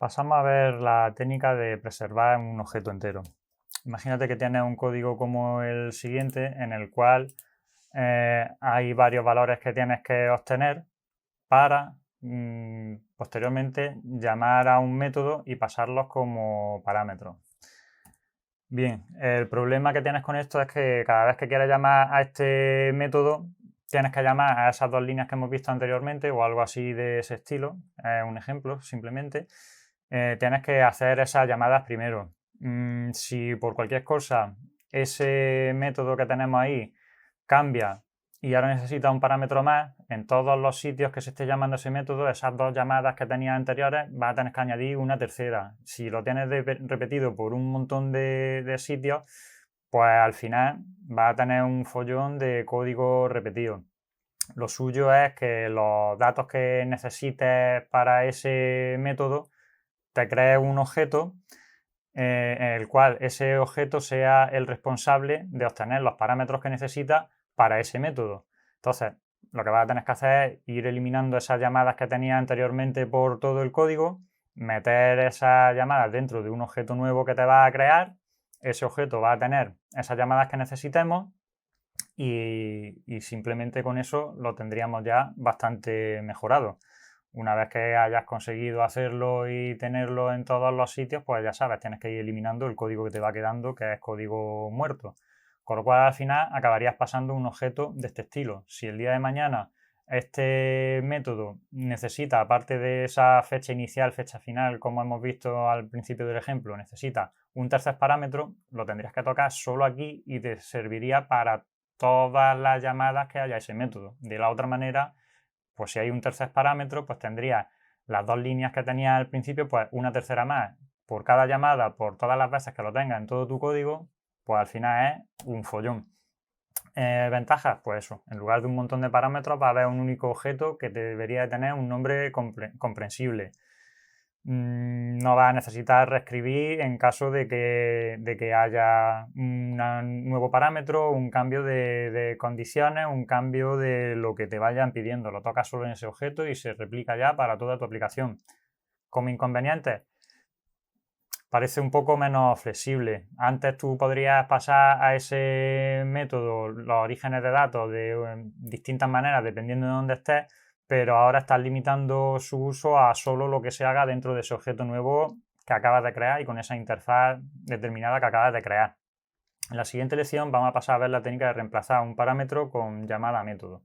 Pasamos a ver la técnica de preservar un objeto entero. Imagínate que tienes un código como el siguiente en el cual hay varios valores que tienes que obtener para posteriormente llamar a un método y pasarlos como parámetros. Bien, el problema que tienes con esto es que cada vez que quieres llamar a este método tienes que llamar a esas dos líneas que hemos visto anteriormente o algo así de ese estilo, es un ejemplo simplemente. Tienes que hacer esas llamadas primero. Si por cualquier cosa ese método que tenemos ahí cambia y ahora necesita un parámetro más, en todos los sitios que se esté llamando ese método, esas dos llamadas que tenías anteriores, vas a tener que añadir una tercera. Si lo tienes repetido por un montón de sitios, pues al final vas a tener un follón de código repetido. Lo suyo es que los datos que necesites para ese método te crees un objeto en el cual ese objeto sea el responsable de obtener los parámetros que necesita para ese método. Entonces, lo que vas a tener que hacer es ir eliminando esas llamadas que tenías anteriormente por todo el código, meter esas llamadas dentro de un objeto nuevo que te va a crear. Ese objeto va a tener esas llamadas que necesitemos y simplemente con eso lo tendríamos ya bastante mejorado. Una vez que hayas conseguido hacerlo y tenerlo en todos los sitios, pues ya sabes, tienes que ir eliminando el código que te va quedando, que es código muerto. Con lo cual al final acabarías pasando un objeto de este estilo. Si el día de mañana este método necesita, aparte de esa fecha inicial, fecha final, como hemos visto al principio del ejemplo, necesita un tercer parámetro, lo tendrías que tocar solo aquí y te serviría para todas las llamadas que haya ese método. De la otra manera, pues si hay un tercer parámetro, pues tendría las dos líneas que tenía al principio, pues una tercera más por cada llamada, por todas las veces que lo tenga en todo tu código, pues al final es un follón. Ventajas, pues eso, en lugar de un montón de parámetros va a haber un único objeto que debería de tener un nombre comprensible. No va a necesitar reescribir en caso de que haya un nuevo parámetro, un cambio de condiciones, un cambio de lo que te vayan pidiendo. Lo tocas solo en ese objeto y se replica ya para toda tu aplicación. Como inconveniente, parece un poco menos flexible. Antes tú podrías pasar a ese método los orígenes de datos de distintas maneras dependiendo de dónde estés, pero ahora estás limitando su uso a solo lo que se haga dentro de ese objeto nuevo que acabas de crear y con esa interfaz determinada que acabas de crear. En la siguiente lección vamos a pasar a ver la técnica de reemplazar un parámetro con llamada a método.